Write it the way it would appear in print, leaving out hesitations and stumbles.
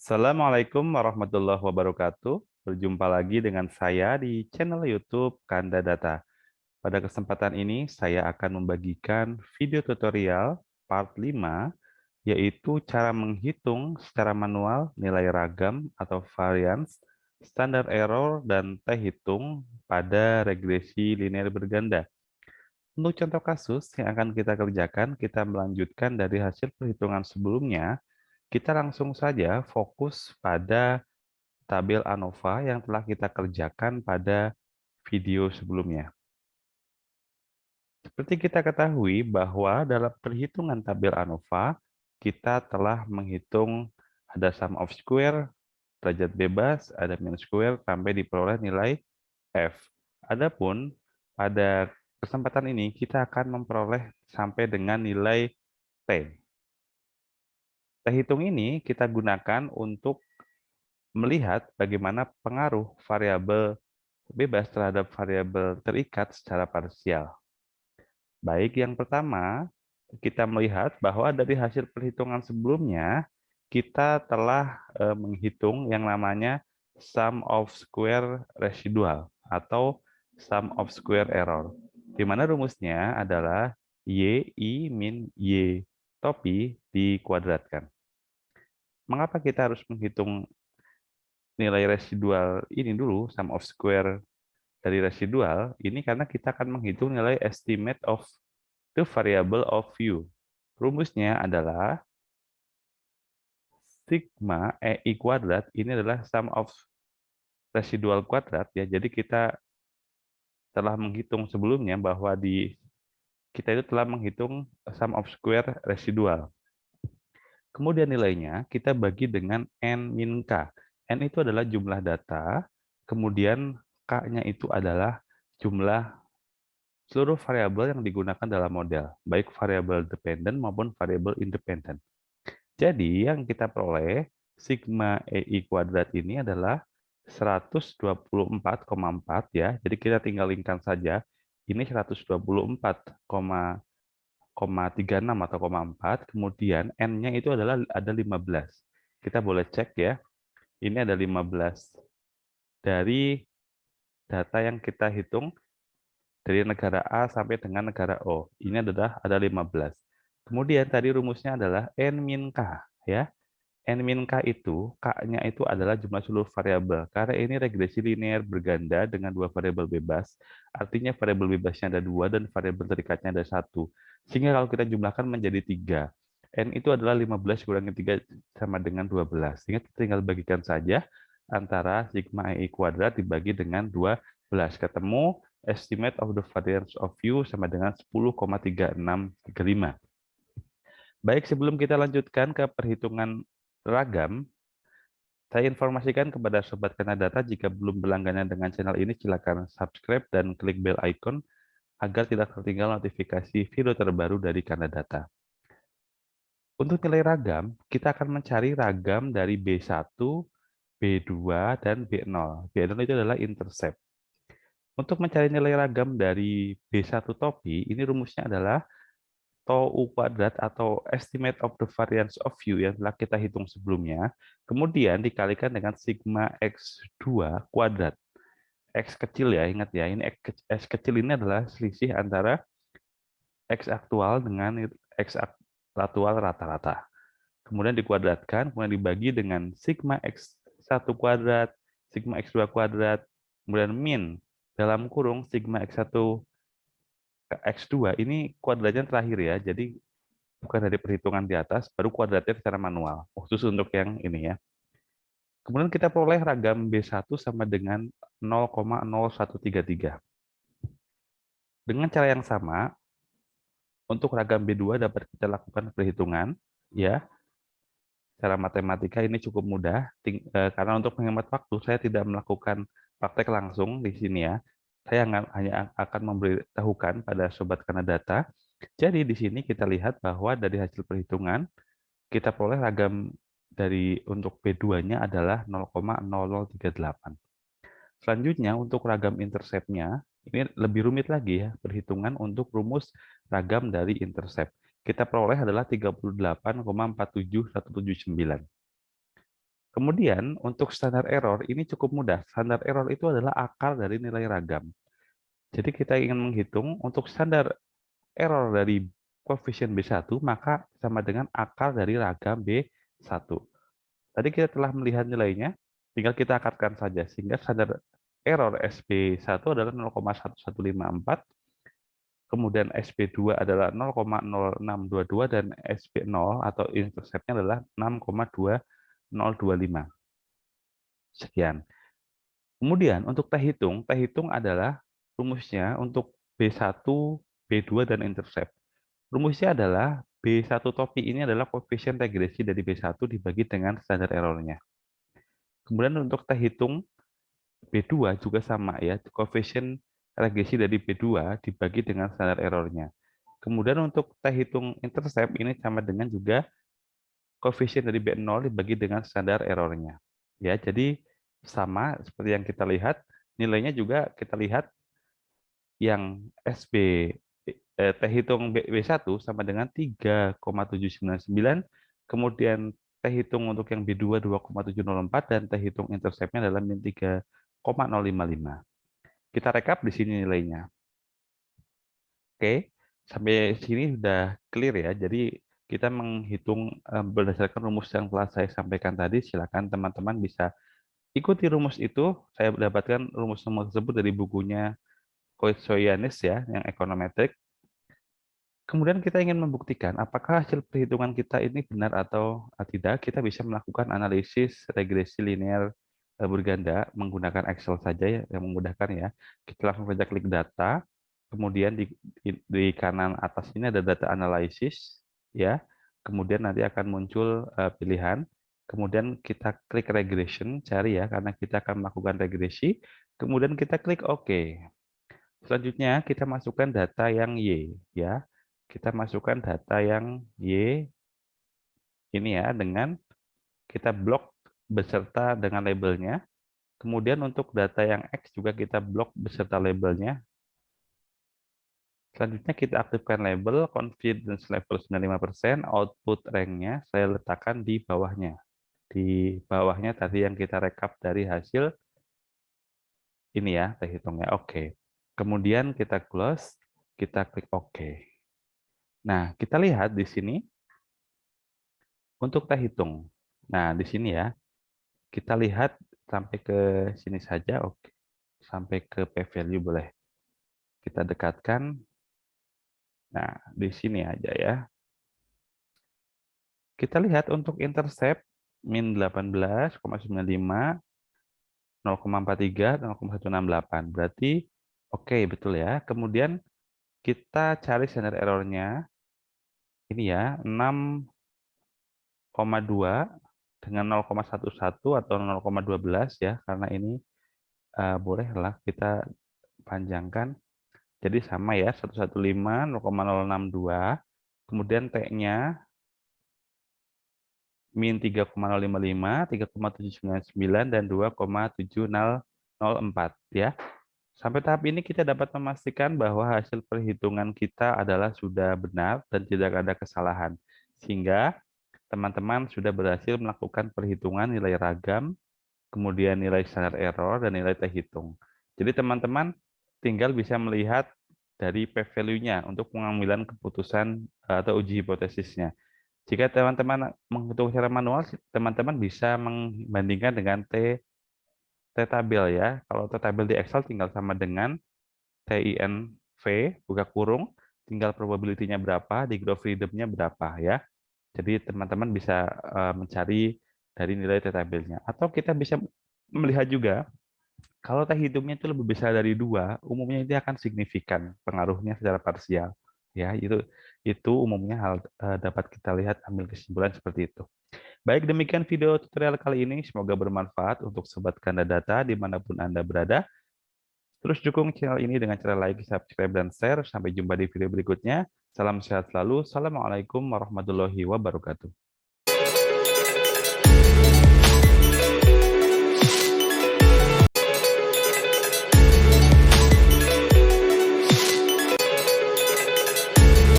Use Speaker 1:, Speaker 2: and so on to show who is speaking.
Speaker 1: Assalamualaikum warahmatullahi wabarakatuh. Berjumpa lagi dengan saya di channel YouTube Kanda Data. Pada kesempatan ini, saya akan membagikan video tutorial part 5, yaitu cara menghitung secara manual nilai ragam atau variance, standar error, dan t-hitung pada regresi linear berganda. Untuk contoh kasus yang akan kita kerjakan, kita melanjutkan dari hasil perhitungan sebelumnya. Kita langsung saja fokus pada tabel ANOVA yang telah kita kerjakan pada video sebelumnya. Seperti kita ketahui bahwa dalam perhitungan tabel ANOVA, kita telah menghitung ada sum of square, derajat bebas, ada mean square, sampai diperoleh nilai F. Adapun pada kesempatan ini, kita akan memperoleh sampai dengan nilai T. T hitung ini kita gunakan untuk melihat bagaimana pengaruh variabel bebas terhadap variabel terikat secara parsial. Baik, yang pertama, kita melihat bahwa dari hasil perhitungan sebelumnya, kita telah menghitung yang namanya sum of square residual atau sum of square error, di mana rumusnya adalah Y I min Y topi dikuadratkan. Mengapa kita harus menghitung nilai residual ini dulu, sum of square dari residual, ini karena kita akan menghitung nilai estimate of the variable of u. Rumusnya adalah sigma EI kuadrat, ini adalah sum of residual kuadrat, ya. Jadi kita telah menghitung sebelumnya bahwa kita itu telah menghitung sum of square residual. Kemudian nilainya kita bagi dengan n min k. N itu adalah jumlah data, kemudian k-nya itu adalah jumlah seluruh variabel yang digunakan dalam model, baik variabel dependent maupun variabel independent. Jadi yang kita peroleh sigma EI kuadrat ini adalah 124,4 ya. Jadi kita tinggal lingkan saja. Ini 124,36 atau 4. Kemudian N-nya itu adalah ada 15. Kita boleh cek ya. Ini ada 15 dari data yang kita hitung dari negara A sampai dengan negara O. Ini adalah ada 15. Kemudian tadi rumusnya adalah N min K ya. N min K itu, K-nya itu adalah jumlah seluruh variabel. Karena ini regresi linear berganda dengan dua variabel bebas, artinya variabel bebasnya ada dua dan variabel terikatnya ada satu. Sehingga kalau kita jumlahkan menjadi 3. N itu adalah 15 kurangi 3 sama dengan 12. Sehingga kita tinggal bagikan saja antara sigma EI kuadrat dibagi dengan 12. Ketemu estimate of the variance of u sama dengan 10,3635. Baik, sebelum kita lanjutkan ke perhitungan ragam, saya informasikan kepada Sobat Kanadata jika belum berlangganan dengan channel ini, silakan subscribe dan klik bell icon agar tidak tertinggal notifikasi video terbaru dari Kanadata. Untuk nilai ragam, kita akan mencari ragam dari B1, B2, dan B0. B0 itu adalah intercept. Untuk mencari nilai ragam dari B1 topi, ini rumusnya adalah tau U kuadrat atau estimate of the variance of U yang telah kita hitung sebelumnya, kemudian dikalikan dengan sigma X2 kuadrat. X kecil ya, ingat ya, ini X kecil ini adalah selisih antara X aktual dengan X aktual rata-rata. Kemudian dikuadratkan, kemudian dibagi dengan sigma X1 kuadrat, sigma X2 kuadrat, kemudian min dalam kurung sigma X1 X2 ini kuadratnya terakhir ya, jadi bukan dari perhitungan di atas, baru kuadratnya secara manual, khusus untuk yang ini ya. Kemudian kita peroleh ragam B1 sama dengan 0,0133. Dengan cara yang sama, untuk ragam B2 dapat kita lakukan perhitungan, ya. Secara matematika ini cukup mudah, karena untuk menghemat waktu, saya tidak melakukan praktek langsung di sini ya. Saya hanya akan memberitahukan pada Sobat Kanadata. Jadi di sini kita lihat bahwa dari hasil perhitungan, kita peroleh ragam dari untuk B2-nya adalah 0,0038. Selanjutnya untuk ragam intercept-nya, ini lebih rumit lagi ya, perhitungan untuk rumus ragam dari intercept. Kita peroleh adalah 38,47179. Kemudian untuk standar error ini cukup mudah. Standar error itu adalah akar dari nilai ragam. Jadi kita ingin menghitung untuk standar error dari koefisien B1, maka sama dengan akar dari ragam B1. Tadi kita telah melihat nilainya, tinggal kita akarkan saja. Sehingga standar error SB1 adalah 0,1154, kemudian SB2 adalah 0,0622, dan SB0 atau interceptnya adalah 6,2025. Sekian. Kemudian untuk teh hitung adalah rumusnya untuk B1, B2, dan intercept. Rumusnya adalah B1 topi ini adalah koefisien regresi dari B1 dibagi dengan standar errornya. Kemudian untuk teh hitung B2 juga sama ya, koefisien regresi dari B2 dibagi dengan standar errornya. Kemudian untuk teh hitung intercept ini sama dengan juga koefisien dari B0 dibagi dengan standar errornya. Ya, jadi sama seperti yang kita lihat, nilainya juga kita lihat yang SB teh hitung B1 sama dengan 3,799, kemudian teh hitung untuk yang B2 2,704, dan teh hitung interceptnya adalah min 3,055. Kita rekap di sini nilainya. Oke, sampai sini sudah clear ya. Jadi kita menghitung berdasarkan rumus yang telah saya sampaikan tadi. Silakan teman-teman bisa ikuti rumus itu. Saya mendapatkan rumus tersebut dari bukunya Koetsoyanis ya, yang ekonometrik. Kemudian kita ingin membuktikan apakah hasil perhitungan kita ini benar atau tidak. Kita bisa melakukan analisis regresi linear berganda menggunakan Excel saja ya, yang memudahkan ya. Kita langsung saja klik data, kemudian di kanan atas ini ada data analisis ya. Kemudian nanti akan muncul pilihan. Kemudian kita klik regression, cari ya, karena kita akan melakukan regresi. Kemudian kita klik OK. Selanjutnya kita masukkan data yang Y ya. Kita masukkan data yang Y ini ya, dengan kita blok beserta dengan labelnya. Kemudian untuk data yang X juga kita blok beserta labelnya. Selanjutnya kita aktifkan label confidence level 95%, output rank-nya saya letakkan di bawahnya. Di bawahnya tadi yang kita rekap dari hasil ini ya, saya hitungnya. Oke. Kemudian kita close, kita klik OK. Nah, kita lihat di sini untuk teh hitung. Nah, di sini ya, kita lihat sampai ke sini saja, oke. Sampai ke p-value boleh. Kita dekatkan. Nah, di sini aja ya. Kita lihat untuk intercept min 18,95, 0,43, 0,168. Berarti oke, betul ya. Kemudian kita cari standar errornya. Ini ya, 6,2 dengan 0,11 atau 0,12 ya, karena ini bolehlah kita panjangkan. Jadi sama ya, 115, 0,062. Kemudian T-nya min 3,055, 3,799, dan 2,7004 ya. Sampai tahap ini kita dapat memastikan bahwa hasil perhitungan kita adalah sudah benar dan tidak ada kesalahan. Sehingga teman-teman sudah berhasil melakukan perhitungan nilai ragam, kemudian nilai standar error, dan nilai teh hitung. Jadi teman-teman tinggal bisa melihat dari p-value-nya untuk pengambilan keputusan atau uji hipotesisnya. Jika teman-teman menghitung secara manual, teman-teman bisa membandingkan dengan T-tabel ya. Kalau T-tabel di Excel tinggal sama dengan TINV, buka kurung, tinggal probability-nya berapa, degree of freedom-nya berapa ya. Jadi teman-teman bisa mencari dari nilai T-tabelnya. Atau kita bisa melihat juga, kalau teh hitungnya itu lebih besar dari 2, umumnya itu akan signifikan pengaruhnya secara parsial. Ya, itu umumnya hal dapat kita lihat ambil kesimpulan seperti itu. Baik, demikian video tutorial kali ini. Semoga bermanfaat untuk Sobat Kanda Data dimanapun Anda berada. Terus dukung channel ini dengan cara like, subscribe, dan share. Sampai jumpa di video berikutnya. Salam sehat selalu. Assalamualaikum warahmatullahi wabarakatuh.